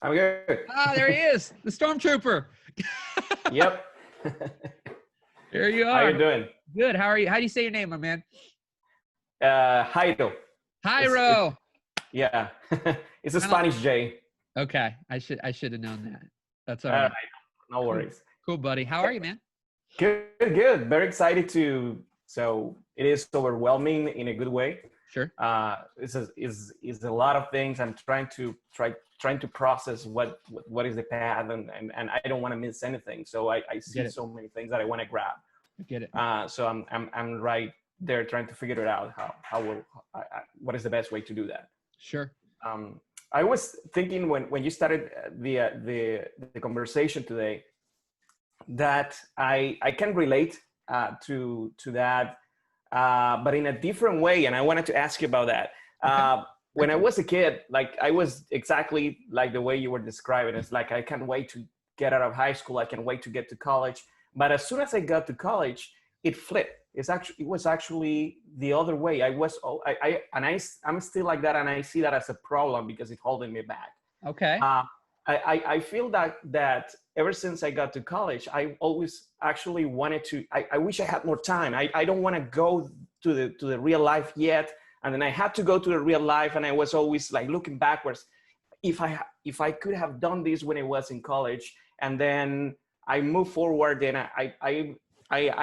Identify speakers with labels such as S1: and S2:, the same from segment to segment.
S1: I'm good.
S2: Ah, there he is, the stormtrooper.
S1: Yep.
S2: There you
S1: How
S2: are.
S1: you doing?
S2: Good. How are you? How do you say your name, my man?
S1: Jairo. It's
S2: Jairo.
S1: yeah. It's a
S2: I don't,
S1: Spanish J.
S2: okay. I should have known that. That's all
S1: All right.
S2: right.
S1: No
S2: Cool.
S1: worries.
S2: Cool, buddy. How are you, man?
S1: Good, good. Very excited to. So it is overwhelming in a good way.
S2: Sure.
S1: It's a lot of things. I'm trying to process what is the path, and I don't want to miss anything. So I see
S2: Get it.
S1: so many things that I want to grab.
S2: I get it.
S1: So I'm right there trying to figure it out. What is the best way to do that?
S2: Sure.
S1: I was thinking when you started the conversation today that I can relate to that, but in a different way, and I wanted to ask you about that.
S2: Okay.
S1: When I was a kid, like I was exactly like the way you were describing. It's like I can't wait to get out of high school. I can't wait to get to college. But as soon as I got to college, it flipped. It was actually the other way. I'm still like that, and I see that as a problem because it's holding me back.
S2: Okay.
S1: I feel that ever since I got to college, I always actually wanted to. I wish I had more time. I don't want to go to the real life yet, and then I had to go to the real life, and I was always like looking backwards. If I could have done this when I was in college, and then I moved forward, then I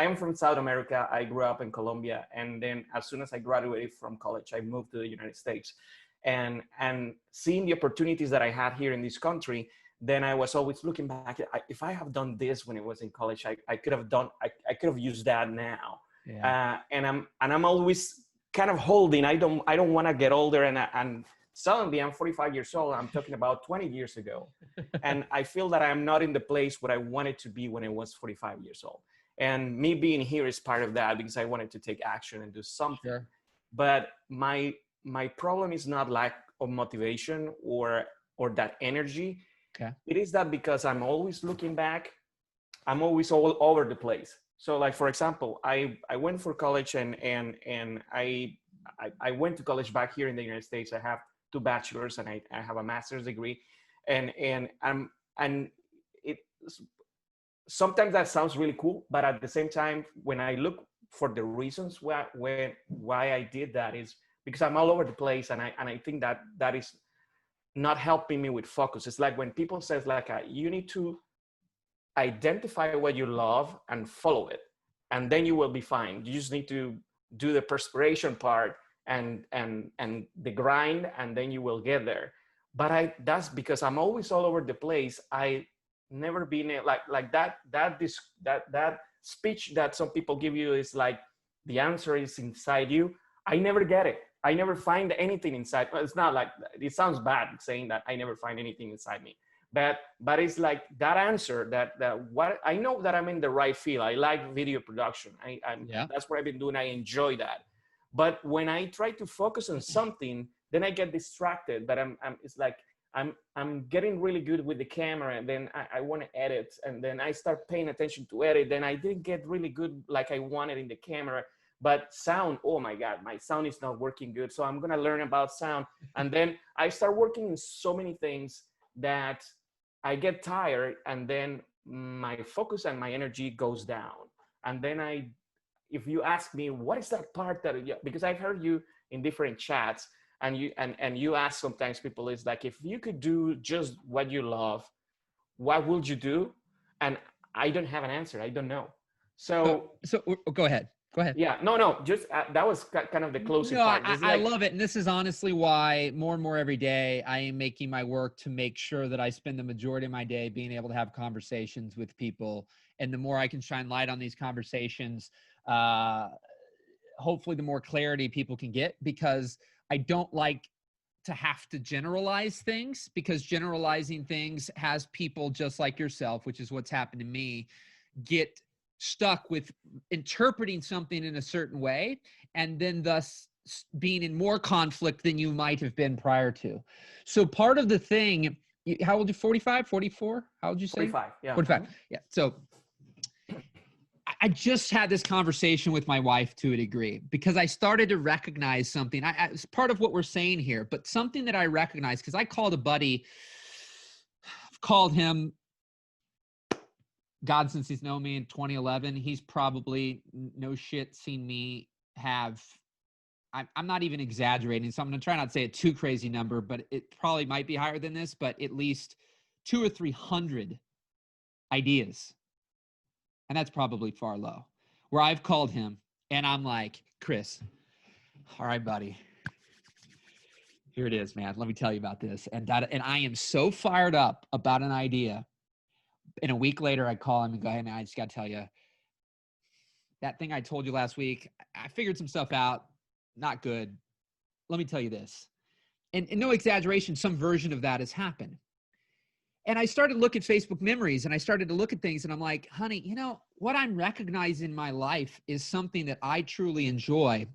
S1: am from South America. I grew up in Colombia, and then as soon as I graduated from college, I moved to the United States. And seeing the opportunities that I had here in this country, then I was always looking back. If I have done this when I was in college, I could have used that now.
S2: Yeah.
S1: And I'm always kind of holding. I don't want to get older, and suddenly I'm 45 years old. I'm talking about 20 years ago, and I feel that I'm not in the place where I wanted to be when I was 45 years old. And me being here is part of that because I wanted to take action and do something.
S2: Sure.
S1: But my problem is not lack of motivation or that energy.
S2: Okay.
S1: It is that because I'm always looking back, I'm always all over the place. So like, for example, I went for college and I went to college back here in the United States. I have 2 bachelors and I have a master's degree, and it sometimes that sounds really cool, but at the same time, when I look for the reasons why I did that is because I'm all over the place, and I think that is not helping me with focus. It's like when people says like you need to identify what you love and follow it, and then you will be fine. You just need to do the perspiration part and the grind, and then you will get there. But that's because I'm always all over the place. I never been like that speech that some people give you is like the answer is inside you. I never get it. I never find anything inside. Well, it's not like, it sounds bad saying that I never find anything inside me, but it's like that answer that what I know that I'm in the right field. I like video production.
S2: Yeah.
S1: That's what I've been doing. I enjoy that. But when I try to focus on something, then I get distracted. But it's like I'm getting really good with the camera, and then I want to edit, and then I start paying attention to edit. Then I didn't get really good like I wanted in the camera. But sound, oh my God, my sound is not working good. So I'm gonna learn about sound. And then I start working in so many things that I get tired, and then my focus and my energy goes down. And then if you ask me, what is that part because I've heard you in different chats, and you ask sometimes people, is like, if you could do just what you love, what would you do? And I don't have an answer. I don't know. So
S2: Go ahead. Go ahead.
S1: Yeah, no, just that was kind of the closing
S2: No,
S1: part.
S2: I love it. And this is honestly why more and more every day I am making my work to make sure that I spend the majority of my day being able to have conversations with people. And the more I can shine light on these conversations, hopefully the more clarity people can get, because I don't like to have to generalize things, because generalizing things has people just like yourself, which is what's happened to me, get stuck with interpreting something in a certain way, and then thus being in more conflict than you might have been prior to. So part of the thing, how old are you? 45, 44? How old you say?
S1: 45, yeah.
S2: 45. Yeah. So I just had this conversation with my wife to a degree, because I started to recognize something. It's part of what we're saying here, but something that I recognize, because I called a buddy called him. God, since he's known me in 2011, he's probably no shit seen me have. I'm not even exaggerating, so I'm going to try not to say a too crazy number, but it probably might be higher than this, but at least 200 or 300 ideas. And that's probably far low, where I've called him and I'm like, Chris, all right, buddy, here it is, man. Let me tell you about this. And I am so fired up about an idea. And a week later, I call him and go, hey, man, I just got to tell you, that thing I told you last week, I figured some stuff out. Not good. Let me tell you this. And no exaggeration, some version of that has happened. And I started to look at Facebook memories and I started to look at things and I'm like, honey, you know, what I'm recognizing in my life is something that I truly enjoy,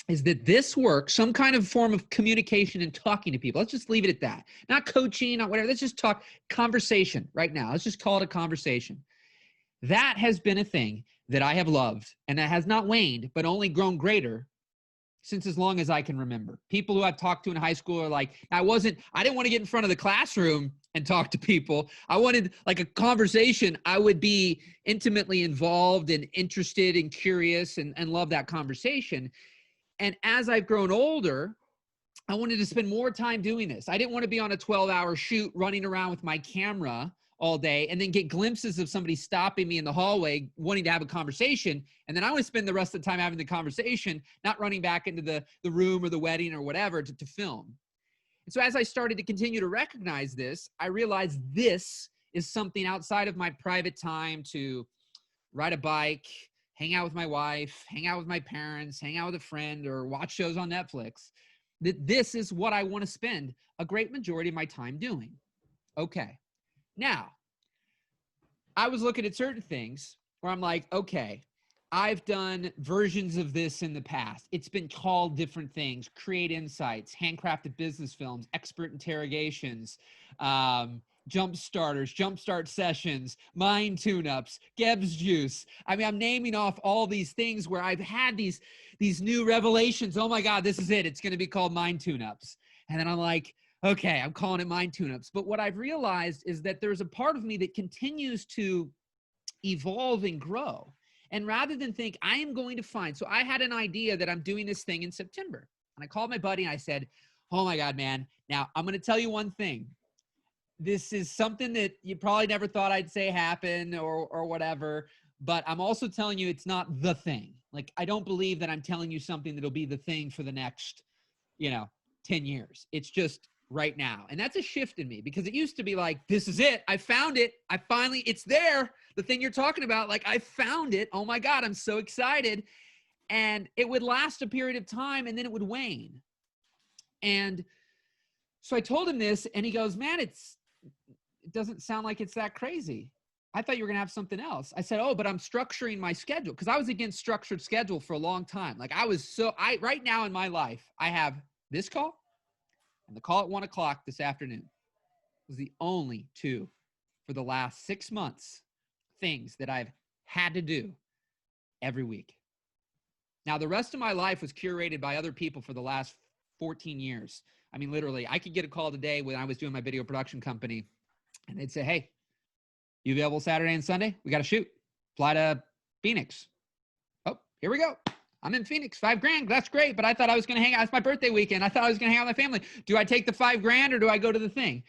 S2: is that this work, some kind of form of communication and talking to people. Let's just leave it at that. Not coaching, not whatever. Let's just talk conversation right now. Let's just call it a conversation. That has been a thing that I have loved and that has not waned, but only grown greater since as long as I can remember. People who I've talked to in high school are like, I didn't want to get in front of the classroom and talk to people. I wanted like a conversation. I would be intimately involved and interested and curious and love that conversation. And as I've grown older, I wanted to spend more time doing this. I didn't want to be on a 12-hour shoot running around with my camera all day and then get glimpses of somebody stopping me in the hallway wanting to have a conversation. And then I want to spend the rest of the time having the conversation, not running back into the room or the wedding or whatever to film. And so as I started to continue to recognize this, I realized this is something outside of my private time to ride a bike, hang out with my wife, hang out with my parents, hang out with a friend, or watch shows on Netflix. That this is what I want to spend a great majority of my time doing. Okay. Now, I was looking at certain things where I'm like, okay, I've done versions of this in the past. It's been called different things: Create Insights, handcrafted business films, expert interrogations, jump starters, jumpstart sessions, mind tune-ups, Geb's juice. I mean, I'm naming off all these things where I've had these new revelations. Oh my God, this is it. It's going to be called mind tune-ups. And then I'm like, okay, I'm calling it mind tune-ups. But what I've realized is that there's a part of me that continues to evolve and grow. And rather than think I am going to find, so I had an idea that I'm doing this thing in September. And I called my buddy and I said, oh my God, man, now I'm going to tell you one thing. This is something that you probably never thought I'd say happen or whatever, but I'm also telling you it's not the thing. Like, I don't believe that I'm telling you something that'll be the thing for the next, 10 years. It's just right now. And that's a shift in me, because it used to be like, this is it. I found it. It's there. The thing you're talking about, like, I found it. Oh my God, I'm so excited. And it would last a period of time and then it would wane. And so I told him this and he goes, man, it doesn't sound like it's that crazy. I thought you were going to have something else. I said, oh, but I'm structuring my schedule, because I was against structured schedule for a long time. Like, right now in my life, I have this call and the call at 1:00 this afternoon. It was the only two for the last 6 months things that I've had to do every week. Now, the rest of my life was curated by other people for the last 14 years. I mean, literally, I could get a call today when I was doing my video production company, and they'd say, hey, you available Saturday and Sunday? We got to shoot. Fly to Phoenix. Oh, here we go. I'm in Phoenix, $5,000. That's great. But I thought I was going to hang out. It's my birthday weekend. I thought I was going to hang out with my family. Do I take the $5,000 or do I go to the thing?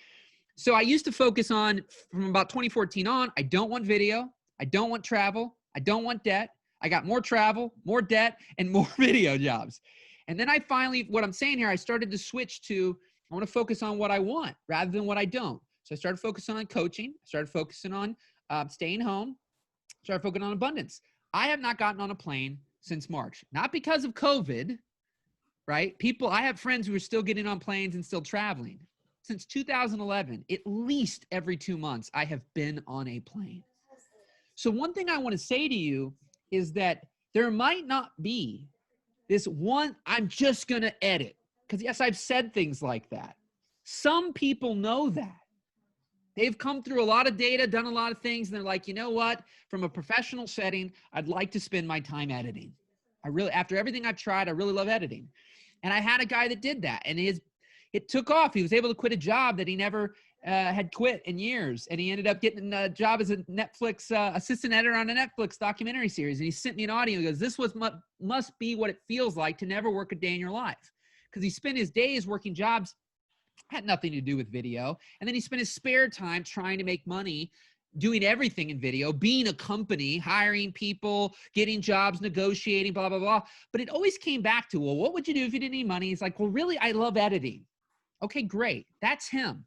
S2: So I used to focus on, from about 2014 on, I don't want video. I don't want travel. I don't want debt. I got more travel, more debt, and more video jobs. And then I finally, what I'm saying here, I started to switch to, I want to focus on what I want rather than what I don't. So I started focusing on coaching. I started focusing on staying home. Started focusing on abundance. I have not gotten on a plane since March, not because of COVID, right? I have friends who are still getting on planes and still traveling. Since 2011, at least every 2 months, I have been on a plane. So one thing I want to say to you is that there might not be this one, I'm just going to edit. Because yes, I've said things like that. Some people know that. They've come through a lot of data, done a lot of things, and they're like, you know what? From a professional setting, I'd like to spend my time editing. After everything I've tried, I really love editing. And I had a guy that did that, and it took off. He was able to quit a job that he never had quit in years, and he ended up getting a job as a Netflix assistant editor on a Netflix documentary series. And he sent me an audio. He goes, "This was must be what it feels like to never work a day in your life," because he spent his days working jobs had nothing to do with video, and then he spent his spare time trying to make money, doing everything in video, being a company, hiring people, getting jobs, negotiating, blah, blah, blah. But it always came back to, well, what would you do if you didn't need money? He's like, well, really, I love editing. Okay, great. That's him.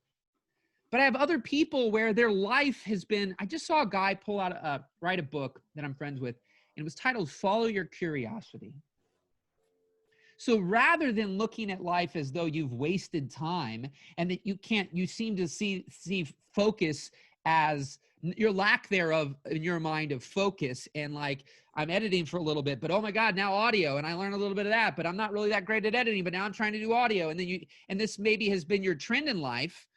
S2: But I have other people where their life has been, I just saw a guy write a book that I'm friends with, and it was titled Follow Your Curiosity. So rather than looking at life as though you've wasted time and that you seem to see focus as your lack thereof in your mind of focus, and like, I'm editing for a little bit, but oh my God, now audio, and I learned a little bit of that, but I'm not really that great at editing, but now I'm trying to do audio. And then this maybe has been your trend in life,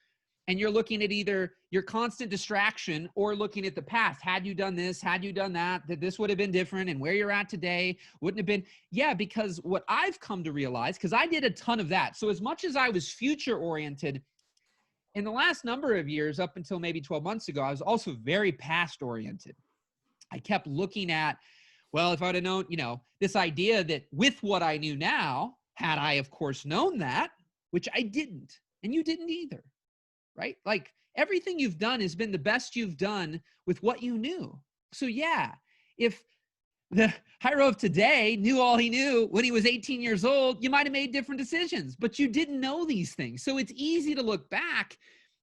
S2: and you're looking at either your constant distraction or looking at the past. Had you done this, had you done that this would have been different, and where you're at today wouldn't have been. Yeah, because what I've come to realize, because I did a ton of that. So as much as I was future oriented, in the last number of years, up until maybe 12 months ago, I was also very past oriented. I kept looking at, well, if I'd have known, this idea that with what I knew now, had I, of course, known that, which I didn't, and you didn't either. Right? Like, everything you've done has been the best you've done with what you knew. So yeah, if the hero of today knew all he knew when he was 18 years old, you might have made different decisions, but you didn't know these things. So it's easy to look back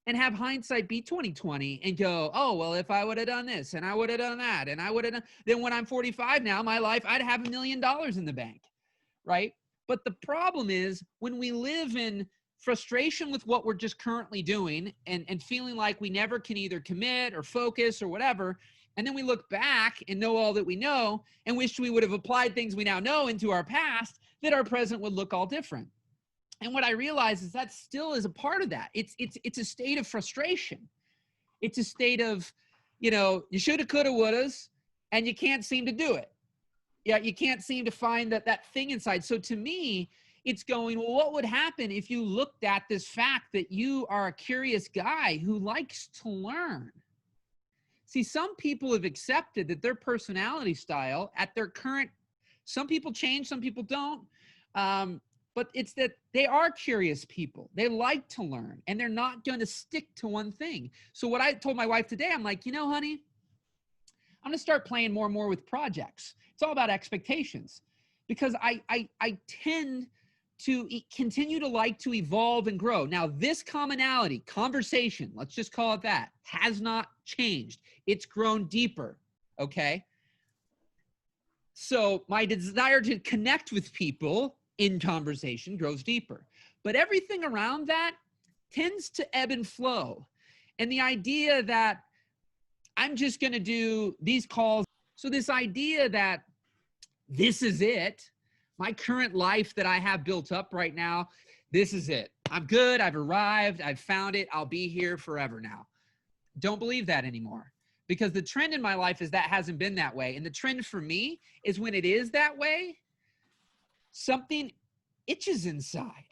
S2: and have hindsight be 20/20 and go, oh, well, if I would have done this and I would have done that and I would have done, then when I'm 45 now, my life, I'd have $1 million in the bank. Right? But the problem is when we live in frustration with what we're just currently doing and feeling like we never can either commit or focus or whatever. And then we look back and know all that we know and wish we would have applied things we now know into our past, that our present would look all different. And what I realize is that still is a part of that. It's a state of frustration. It's a state of, you shoulda, coulda, wouldas, and you can't seem to do it. Yeah, you can't seem to find that thing inside. So to me, it's going, well, what would happen if you looked at this fact that you are a curious guy who likes to learn? See, some people have accepted that their personality style at their current, some people change, some people don't. But it's that they are curious people. They like to learn, and they're not going to stick to one thing. So what I told my wife today, I'm like, honey, I'm going to start playing more and more with projects. It's all about expectations, because I tend to continue to like to evolve and grow. Now, this commonality, conversation, let's just call it that, has not changed. It's grown deeper, okay? So my desire to connect with people in conversation grows deeper. But everything around that tends to ebb and flow. And the idea that I'm just going to do these calls. So this idea that this is it, my current life that I have built up right now, this is it. I'm good. I've arrived. I've found it. I'll be here forever now. Don't believe that anymore, because the trend in my life is that hasn't been that way. And the trend for me is when it is that way, something itches inside.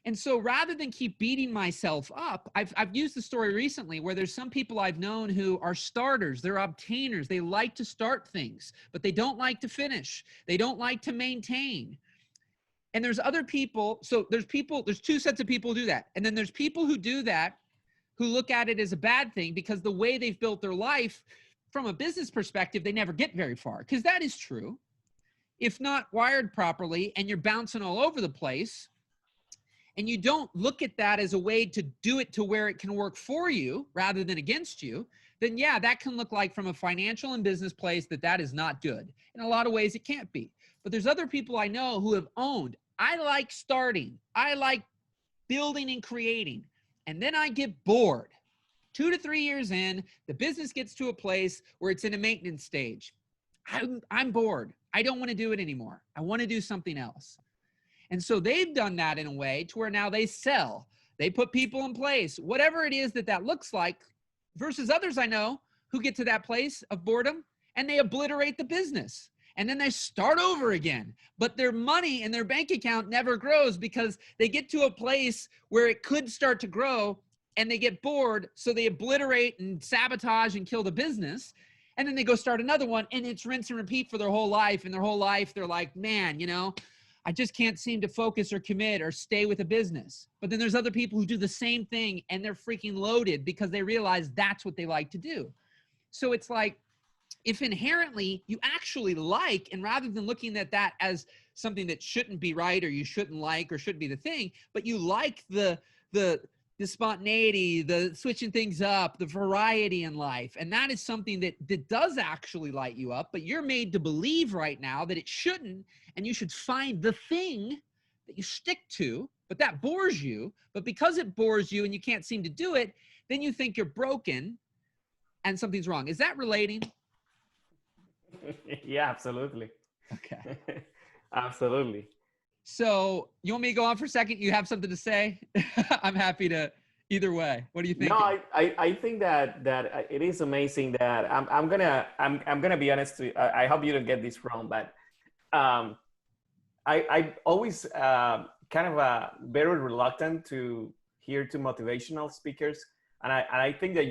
S2: And so rather than keep beating myself up, I've used the story recently where there's some people I've known who are starters, they're obtainers, they like to start things, but they don't like to finish. They don't like to maintain. And there's other people, so there's two sets of people who do that. And then there's people who do that, who look at it as a bad thing because the way they've built their life from a business perspective, they never get very far, because that is true. If not wired properly and you're bouncing all over the place, and you don't look at that as a way to do it to where it can work for you rather than against you, then yeah, that can look like from a financial and business place that is not good. In a lot of ways, it can't be. But there's other people I know who have owned, I like starting, I like building and creating, and then I get bored. 2 to 3 years in, the business gets to a place where it's in a maintenance stage. I'm bored. I don't want to do it anymore. I want to do something else. And so they've done that in a way to where now they sell, they put people in place, whatever it is that looks like, versus others I know who get to that place of boredom and they obliterate the business and then they start over again. But their money in their bank account never grows because they get to a place where it could start to grow and they get bored. So they obliterate and sabotage and kill the business. And then they go start another one, and it's rinse and repeat for their whole life. And their whole life, they're like, man, you know, I just can't seem to focus or commit or stay with a business. But then there's other people who do the same thing, and they're freaking loaded because they realize that's what they like to do. So it's like, if inherently you actually like, and rather than looking at that as something that shouldn't be right, or you shouldn't like, or shouldn't be the thing, but you like the spontaneity, the switching things up, the variety in life. And that is something that does actually light you up, but you're made to believe right now that it shouldn't, and you should find the thing that you stick to, but that bores you. But because it bores you and you can't seem to do it, then you think you're broken and something's wrong. Is that relating?
S1: Yeah, absolutely.
S2: Okay.
S1: Absolutely.
S2: So you want me to go on for a second? You have something to say? I'm happy to either way. What do you think?
S1: No, I think that it is amazing that I'm gonna be honest. I hope you don't get this wrong, but I always kind of very reluctant to hear to motivational speakers, and I think that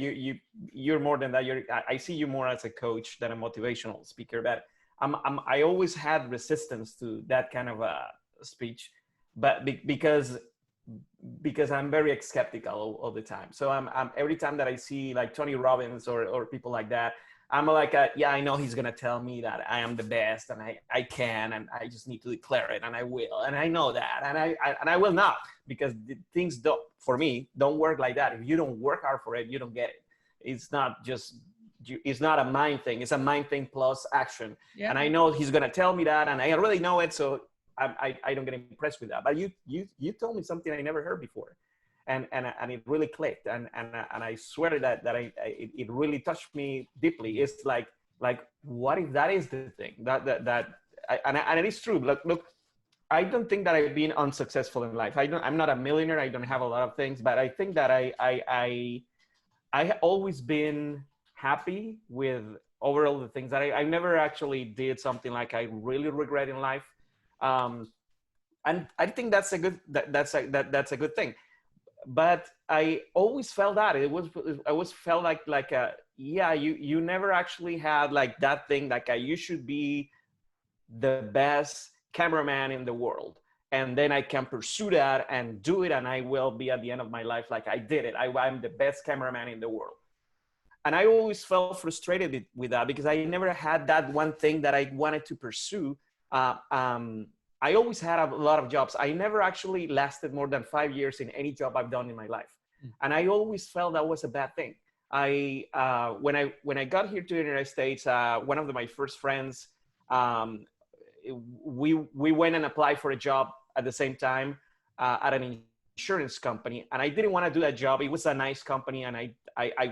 S1: you're more than that. I see you more as a coach than a motivational speaker, but I always had resistance to that kind of speech, but because I'm very skeptical all the time. So I'm every time that I see like Tony Robbins or people like that, I'm like, yeah, I know he's gonna tell me that I am the best and I can, and I just need to declare it, and I will, and I know that, and I will not, because things for me don't work like that. If you don't work hard for it, you don't get it. It's not just it's not a mind thing. It's a mind thing plus action. Yeah. And I know he's gonna tell me that, and I already know it, so I don't get impressed with that. But you told me something I never heard before, and it really clicked, and I swear that it really touched me deeply. It's like what if that is the thing and it is true. Look, I don't think that I've been unsuccessful in life. I'm not a millionaire. I don't have a lot of things, but I think that I always been happy with overall the things that I never actually did something like I really regret in life. And I think that's a good thing. But I always felt that I always felt like yeah, you never actually had like that thing, like you should be the best cameraman in the world, and then I can pursue that and do it, and I will be at the end of my life like I did it. I'm the best cameraman in the world. And I always felt frustrated with that, because I never had that one thing that I wanted to pursue. I always had a lot of jobs. I never actually lasted more than 5 years in any job I've done in my life. And I always felt that was a bad thing. When I got here to the United States, one of my first friends, we went and applied for a job at the same time at an insurance company. And I didn't want to do that job. It was a nice company, and I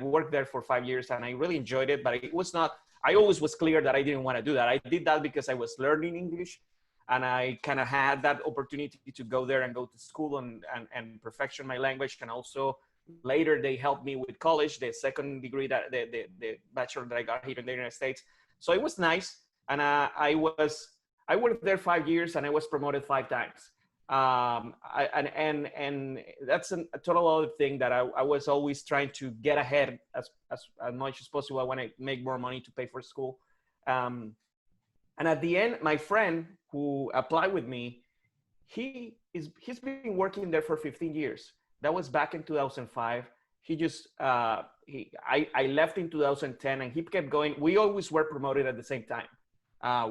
S1: worked there for 5 years, and I really enjoyed it, but it was not, I always was clear that I didn't want to do that. I did that because I was learning English, and I kind of had that opportunity to go there and go to school and perfection my language. And also later they helped me with college, the second degree, that the bachelor that I got here in the United States. So it was nice. And I worked there 5 years, and I was promoted 5 times. And that's a total other thing, that I was always trying to get ahead as much as possible. I want to make more money to pay for school. And at the end, my friend who applied with me, he's been working there for 15 years. That was back in 2005. He just, I left in 2010, and he kept going. We always were promoted at the same time.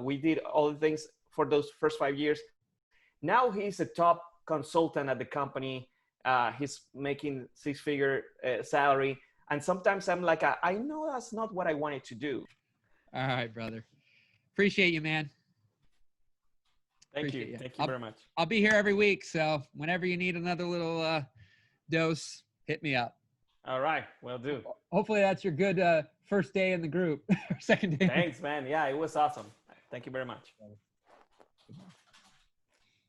S1: We did all the things for those first 5 years. Now he's a top consultant at the company. He's making 6-figure salary. And sometimes I'm like, I know that's not what I wanted to do.
S2: All right, brother. Appreciate you, man.
S1: Thank you. Thank you very much.
S2: I'll be here every week. So whenever you need another little dose, hit me up.
S1: All right. Will do.
S2: Hopefully that's your good first day in the group or second day.
S1: Thanks, man. Yeah, it was awesome. Thank you very much.